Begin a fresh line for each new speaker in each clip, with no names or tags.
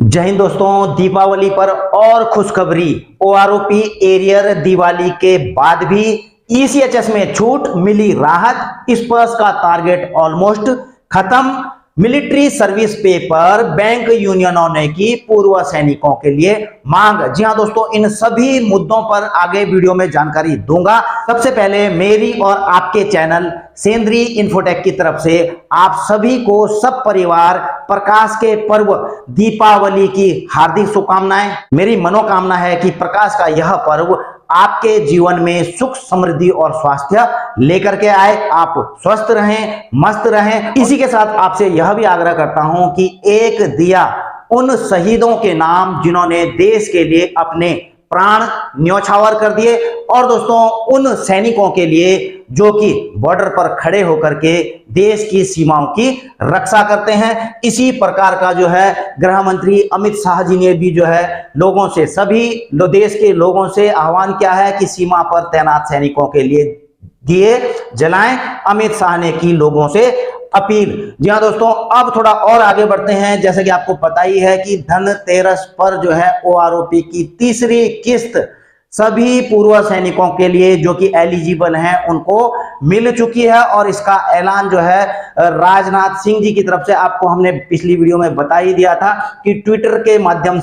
जय हिंद दोस्तों। दीपावली पर और खुशखबरी। ओआरओपी एरियर दिवाली के बाद भी ईसीएचएस में छूट मिली राहत। इस पर्स का टारगेट ऑलमोस्ट खत्म। मिलिट्री सर्विस पेपर बैंक यूनियनों ने की पूर्व सैनिकों के लिए मांग। जी हां दोस्तों, इन सभी मुद्दों पर आगे वीडियो में जानकारी दूंगा। सबसे पहले मेरी और आपके चैनल सेंद्रीय इन्फोटेक की तरफ से आप सभी को सब परिवार प्रकाश के पर्व दीपावली की हार्दिक शुभकामनाएं। मेरी मनोकामना है कि प्रकाश का यह पर्व आपके जीवन में सुख समृद्धि और स्वास्थ्य लेकर के आए। आप स्वस्थ रहें, मस्त रहें। इसी के साथ आपसे यह भी आग्रह करता हूं कि एक दिया उन शहीदों के नाम जिन्होंने देश के लिए अपने प्राण न्यौछावर कर दिए, और दोस्तों उन सैनिकों के लिए जो कि बॉर्डर पर खड़े होकर के देश की सीमाओं की रक्षा करते हैं। इसी प्रकार का जो है गृह मंत्री अमित शाह जी ने भी जो है लोगों से, सभी देश के लोगों से आह्वान किया है कि सीमा पर तैनात सैनिकों के लिए दिए जलाएं। अमित शाह ने की लोगों से अपील। जी हाँ दोस्तों, अब थोड़ा और आगे बढ़ते हैं। जैसे कि आपको पता ही है कि धनतेरस पर जो है ओआरओपी की तीसरी किस्त सभी पूर्व सैनिकों के लिए जो कि एलिजिबल हैं उनको मिल चुकी है, और इसका ऐलान जो है राजनाथ सिंह जी की तरफ से आपको हमने पिछली वीडियो में बता ही दिया था कि ट्वीट के माध्यम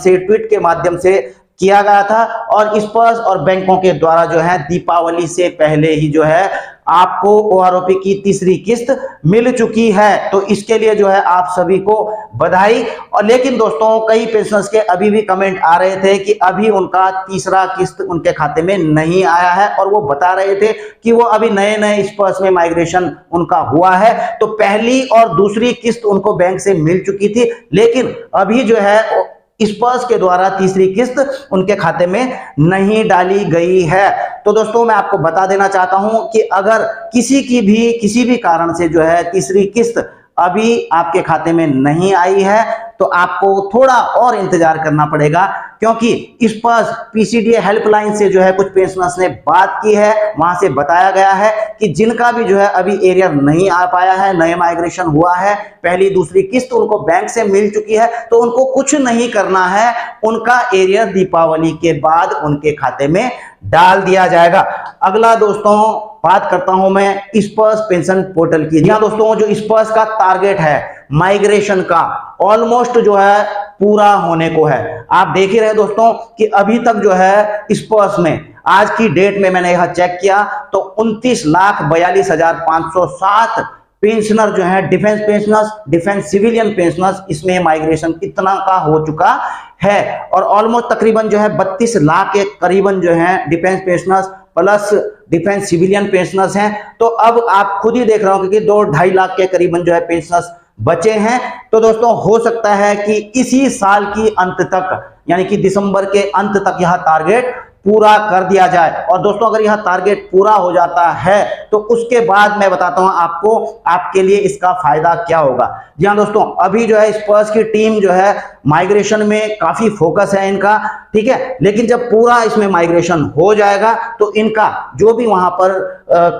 से किया गया था। और इस पर्स और बैंकों के द्वारा जो है दीपावली से पहले ही जो है आपको ओआरओपी की तीसरी किस्त मिल चुकी है। तो इसके लिए जो है आप सभी को बधाई। और लेकिन दोस्तों कई पेंशनर्स के अभी भी कमेंट आ रहे थे कि अभी उनका तीसरा किस्त उनके खाते में नहीं आया है, और वो बता रहे थे कि वो अभी नए इस पर्स में माइग्रेशन उनका हुआ है। तो पहली और दूसरी किस्त उनको बैंक से मिल चुकी थी, लेकिन अभी जो है इस पर्स के द्वारा तीसरी किस्त उनके खाते में नहीं डाली गई है। तो दोस्तों मैं आपको बता देना चाहता हूं कि अगर किसी भी कारण से जो है तीसरी किस्त अभी आपके खाते में नहीं आई है तो आपको थोड़ा और इंतजार करना पड़ेगा, क्योंकि इस पर पीसीडीए हेल्पलाइन से जो है कुछ पेंशनर्स ने बात की है। वहां से बताया गया है कि जिनका भी जो है अभी एरियर नहीं आ पाया है, नए माइग्रेशन हुआ है, पहली दूसरी किस्त उनको बैंक से मिल चुकी है, तो उनको कुछ नहीं करना है, उनका एरियर दीपावली के बाद उनके खाते में डाल दिया जाएगा। अगला दोस्तों बात करता हूं मैं स्पर्श पेंशन पोर्टल की। जी दोस्तों, जो स्पर्श का टारगेट है माइग्रेशन का ऑलमोस्ट जो है पूरा होने को है। आप देख ही रहे दोस्तों कि अभी तक जो है स्पर्श में आज की डेट में मैंने यह चेक किया तो 29,42,507 पेंशनर जो है defence pensioners, defence civilian pensioners, इसमें माइग्रेशन इतना का हो चुका है। और ऑलमोस्ट तकरीबन जो है 32 लाख के करीबन जो है defence pensioners plus defence civilian pensioners हैं। तो अब आप खुद ही देख रहे हो कि 2-2.5 लाख के करीबन जो है पेंशनर्स बचे हैं। तो दोस्तों हो सकता है कि इसी साल की अंत तक, यानी कि दिसंबर के अंत तक यह टारगेट पूरा कर दिया जाए। और दोस्तों अगर यह टारगेट पूरा हो जाता है तो उसके बाद मैं बताता हूं आपको आपके लिए इसका फायदा क्या होगा। जी हाँ दोस्तों, अभी जो है स्पर्श की टीम जो है माइग्रेशन में काफी फोकस है इनका, ठीक है। लेकिन जब पूरा इसमें माइग्रेशन हो जाएगा तो इनका जो भी वहां पर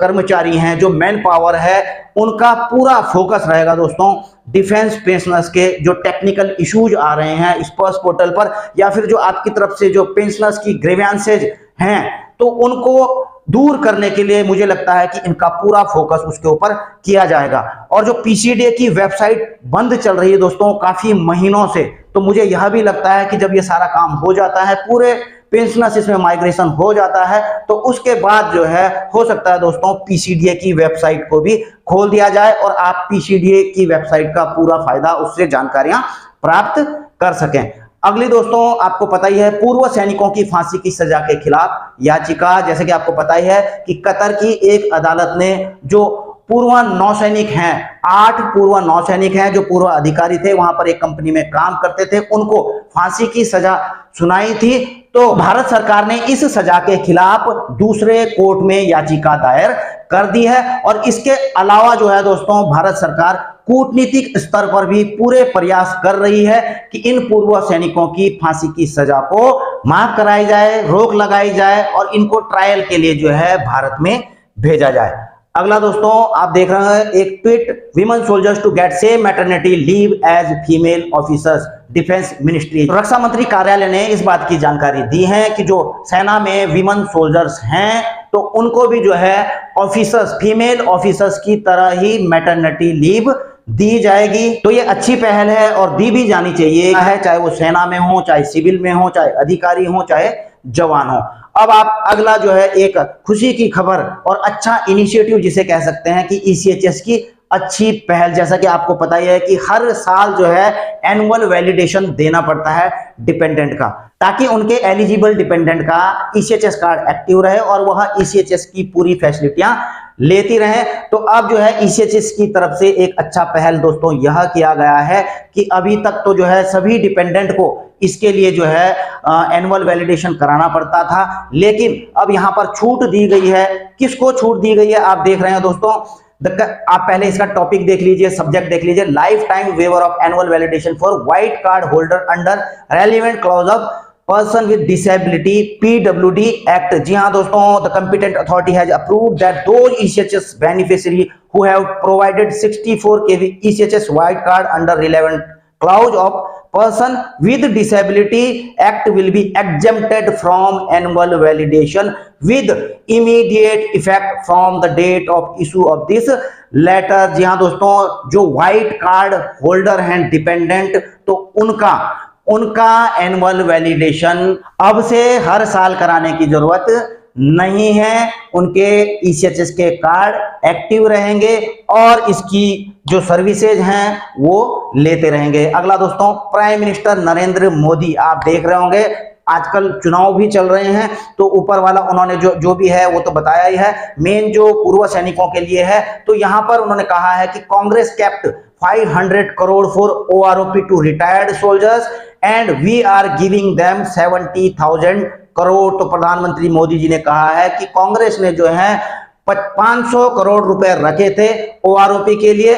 कर्मचारी हैं, जो मैन पावर है, उनका पूरा फोकस रहेगा दोस्तों डिफेंस पेंशनर्स के जो टेक्निकल इश्यूज आ रहे हैं स्पर्श पोर्टल पर, या फिर जो आपकी तरफ से जो पेंशनर्स की ग्रीवेंसेज हैं तो उनको दूर करने के लिए मुझे लगता है कि इनका पूरा फोकस उसके ऊपर किया जाएगा। और जो पीसीडीए की वेबसाइट बंद चल रही है दोस्तों काफी महीनों से, तो मुझे यह भी लगता है कि जब ये सारा काम हो जाता है, पूरे पेंशनर्स इसमें माइग्रेशन हो जाता है, तो उसके बाद जो है हो सकता है दोस्तों पीसीडीए की वेबसाइट को भी खोल दिया जाए और आप पीसीडीए की वेबसाइट का पूरा फायदा, उससे जानकारियां प्राप्त कर सकें। अगली दोस्तों आपको पता ही है पूर्व सैनिकों की फांसी की सजा के खिलाफ याचिका। जैसे कि आपको पता ही है कि कतर की एक अदालत ने जो पूर्व नौसैनिक हैं, 8 पूर्व नौसैनिक हैं जो पूर्व अधिकारी थे, वहां पर एक कंपनी में काम करते थे, उनको फांसी की सजा सुनाई थी। तो भारत सरकार ने इस सजा के खिलाफ दूसरे कोर्ट में याचिका दायर कर दी है। और इसके अलावा जो है दोस्तों भारत सरकार कूटनीतिक स्तर पर भी पूरे प्रयास कर रही है कि इन पूर्व सैनिकों की फांसी की सजा को माफ कराई जाए, रोक लगाई जाए और इनको ट्रायल के लिए जो है भारत में भेजा जाए। अगला दोस्तों आप देख रहे हैं एक tweet, women soldiers to get same maternity leave as female officers, defence ministry. रक्षा मंत्री कार्यालय ने इस बात की जानकारी दी है कि जो सेना में विमेन सोल्जर्स हैं तो उनको भी जो है ऑफिसर्स, फीमेल ऑफिसर्स की तरह ही मैटरनिटी लीव दी जाएगी। तो ये अच्छी पहल है और दी भी जानी चाहिए है, चाहे वो सेना में हो, चाहे सिविल में हो, चाहे अधिकारी हो, चाहे जवान हो। अब आप अगला जो है एक खुशी की खबर और अच्छा इनिशिएटिव जिसे कह सकते हैं कि ईसीएचएस की अच्छी पहल, जैसा कि आपको पता ही है कि हर साल जो है एनुअल वैलिडेशन देना पड़ता है डिपेंडेंट का, ताकि उनके एलिजिबल डिपेंडेंट का ईसीएचएस कार्ड एक्टिव रहे और वह ईसीएचएस की पूरी फैसिलिटियां लेती रहे। तो अब जो है ईसीएचएस की तरफ से एक अच्छा पहल दोस्तों यह किया गया है कि अभी तक तो जो है सभी डिपेंडेंट को इसके लिए जो है एनुअल वैलिडेशन कराना पड़ता था, लेकिन अब यहां पर छूट दी गई है। किसको छूट दी गई है आप देख रहे हैं दोस्तों, आप पहले इसका टॉपिक देख लीजिए, सब्जेक्ट देख लीजिए, life time waiver of annual validation for white card holder under relevant clause of person with disability PWD act. जी हाँ दोस्तों, the competent authority has approved that those ECHS beneficiary who have provided 64 kV ECHS white card under relevant clause of person with disability act will be exempted from annual validation with immediate effect from the date of issue of this letter। जी हाँ दोस्तों, जो white card holder हैं dependent, तो उनका annual validation अब से हर साल कराने की जरूरत नहीं है। उनके ईसीएचएस के कार्ड एक्टिव रहेंगे और इसकी जो सर्विसेज हैं वो लेते रहेंगे। अगला दोस्तों, प्राइम मिनिस्टर नरेंद्र मोदी, आप देख रहे होंगे आजकल चुनाव भी चल रहे हैं, तो ऊपर वाला उन्होंने जो भी है वो तो बताया ही है। मेन जो पूर्व सैनिकों के लिए है, तो यहां पर उन्होंने कहा है कि Congress kept 500 crore for OROP to retired soldiers and we are giving them 70,000 crore. तो प्रधानमंत्री मोदी जी ने कहा है कि कांग्रेस ने जो है 500 करोड़ रुपए रखे थे ओआरओपी के लिए,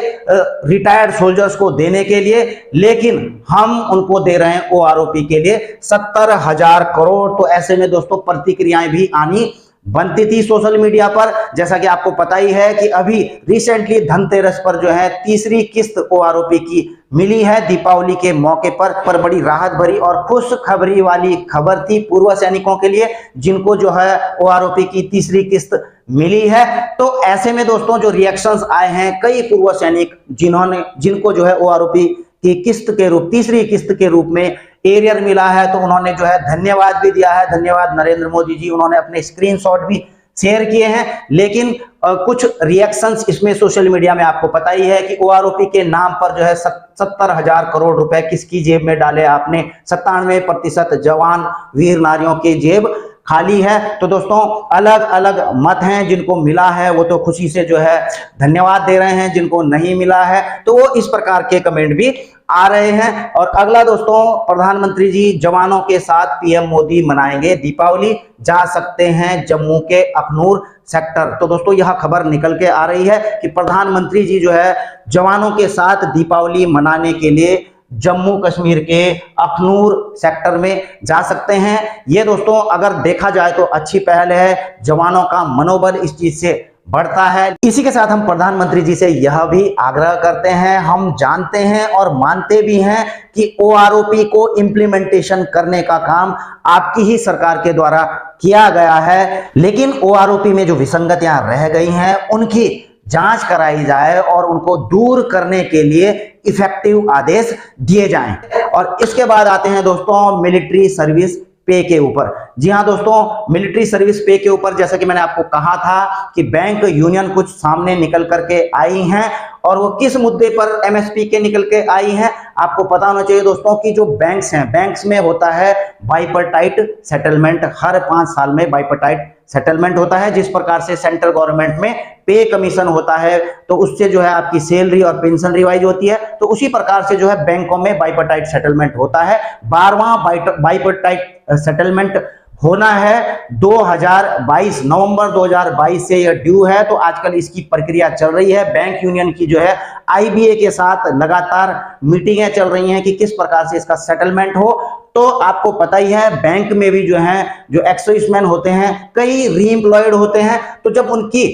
रिटायर्ड सोल्जर्स को देने के लिए, लेकिन हम उनको दे रहे हैं ओआरओपी के लिए 70,000 करोड़। तो ऐसे में दोस्तों प्रतिक्रियाएं भी आनी बनती थी सोशल मीडिया पर। जैसा कि आपको पता ही है कि अभी रिसेंटली धनतेरस पर जो है तीसरी किस्त ओआरओपी की मिली है दीपावली के मौके पर बड़ी राहत भरी और खुशखबरी वाली खबर थी पूर्व सैनिकों के लिए, जिनको जो है ओआरओपी की तीसरी किस्त मिली है। तो ऐसे में दोस्तों जो रिएक्शंस आए हैं, कई पूर्व सैनिक जिनको जो है ओआरओपी की किस्त के रूप, तीसरी किस्त के रूप में एरियर मिला है, तो उन्होंने जो है धन्यवाद भी दिया है। धन्यवाद नरेंद्र मोदी जी, उन्होंने अपने स्क्रीनशॉट भी शेयर किए हैं। लेकिन कुछ रिएक्शंस इसमें सोशल मीडिया में आपको पता ही है कि ओआरओपी के नाम पर जो है 70,000 करोड़ रुपए किसकी जेब में डाले आपने, 97% जवान वीर नारियों की जेब खाली है। तो दोस्तों अलग अलग मत हैं, जिनको मिला है वो तो खुशी से जो है धन्यवाद दे रहे हैं, जिनको नहीं मिला है तो वो इस प्रकार के कमेंट भी आ रहे हैं। और अगला दोस्तों, प्रधानमंत्री जी जवानों के साथ पीएम मोदी मनाएंगे दीपावली, जा सकते हैं जम्मू के अखनूर सेक्टर। तो दोस्तों यह खबर निकल के आ रही है कि प्रधानमंत्री जी जो है जवानों के साथ दीपावली मनाने के लिए जम्मू कश्मीर के अखनूर सेक्टर में जा सकते हैं। ये दोस्तों अगर देखा जाए तो अच्छी पहल है, जवानों का मनोबल इस चीज से बढ़ता है। इसी के साथ हम प्रधानमंत्री जी से यह भी आग्रह करते हैं, हम जानते हैं और मानते भी हैं कि ओआरओपी को इम्प्लीमेंटेशन करने का काम आपकी ही सरकार के द्वारा किया गया है, लेकिन ओआरओपी में जो विसंगतियां रह गई हैं उनकी जांच कराई जाए और उनको दूर करने के लिए इफेक्टिव आदेश दिए जाएं। और इसके बाद आते हैं दोस्तों मिलिट्री सर्विस पे के ऊपर। जी हाँ दोस्तों, मिलिट्री सर्विस पे के ऊपर जैसा कि मैंने आपको कहा था कि बैंक यूनियन कुछ सामने निकल करके आई हैं, और वो किस मुद्दे पर एमएसपी के निकल के आई हैं आपको पता होना चाहिए दोस्तों कि जो बैंक्स हैं, बैंक्स में होता है बाइपर्टाइट सेटलमेंट, हर 5 साल में बाइपर्टाइट सेटलमेंट होता है। जिस प्रकार से सेंट्रल गवर्नमेंट में पे कमीशन होता है तो उससे जो है आपकी सैलरी और पेंशन रिवाइज होती है, तो उसी प्रकार से जो है बैंकों में बाइपर्टाइट सेटलमेंट होता है। 12वां बाइपर्टाइट सेटलमेंट होना है 2022, नवंबर 2022 से यह ड्यू है। तो आजकल इसकी प्रक्रिया चल रही है। बैंक यूनियन की जो है आईबीए के साथ लगातार मीटिंगें चल रही हैं कि किस प्रकार से इसका सेटलमेंट हो। तो आपको पता ही है बैंक में भी जो है जो एक्स सर्विसमैन होते हैं, कई रीएम्प्लॉयड होते हैं, तो जब उनकी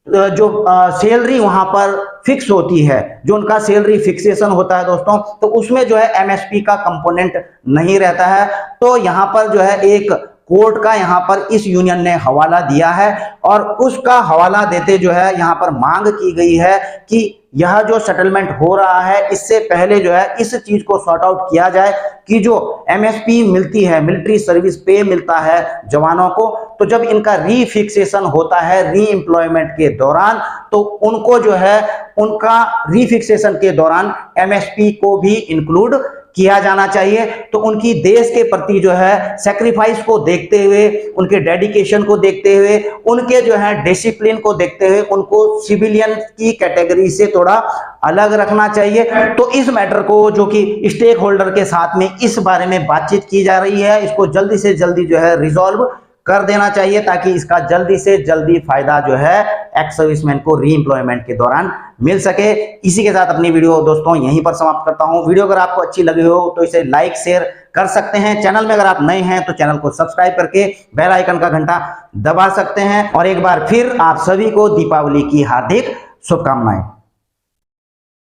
जो सैलरी वहां पर फिक्स होती है, जो उनका सैलरी फिक्सेशन होता है दोस्तों, तो उसमें जो है एमएसपी का कंपोनेंट नहीं रहता है। तो यहां पर जो है एक कोर्ट का यहां पर इस यूनियन ने हवाला दिया है और उसका हवाला देते जो है यहां पर मांग की गई है कि यह जो सेटलमेंट हो रहा है इससे पहले जो है इस चीज को सॉर्ट आउट किया जाए कि जो एमएसपी मिलती है, मिलिट्री सर्विस पे मिलता है जवानों को, तो जब इनका रीफिक्सेशन होता है री एम्प्लॉयमेंट के दौरान, तो उनको जो है उनका रीफिक्सेशन के दौरान एमएसपी को भी इंक्लूड किया जाना चाहिए। तो उनकी देश के प्रति जो है सैक्रिफाइस को देखते हुए, उनके डेडिकेशन को देखते हुए, उनके जो है डिसिप्लिन को देखते हुए उनको सिविलियन की कैटेगरी से थोड़ा अलग रखना चाहिए। तो इस मैटर को जो कि स्टेक होल्डर के साथ में इस बारे में बातचीत की जा रही है, इसको जल्दी से जल्दी जो है रिजॉल्व कर देना चाहिए ताकि इसका जल्दी से जल्दी फायदा जो है एक्स सर्विसमैन को री एम्प्लॉयमेंट के दौरान मिल सके। इसी के साथ अपनी वीडियो दोस्तों यहीं पर समाप्त करता हूं। वीडियो अगर आपको अच्छी लगी हो तो इसे लाइक शेयर कर सकते हैं। चैनल में अगर आप नए हैं तो चैनल को सब्सक्राइब करके बेल आइकन का घंटा दबा सकते हैं। और एक बार फिर आप सभी को दीपावली की हार्दिक शुभकामनाएं।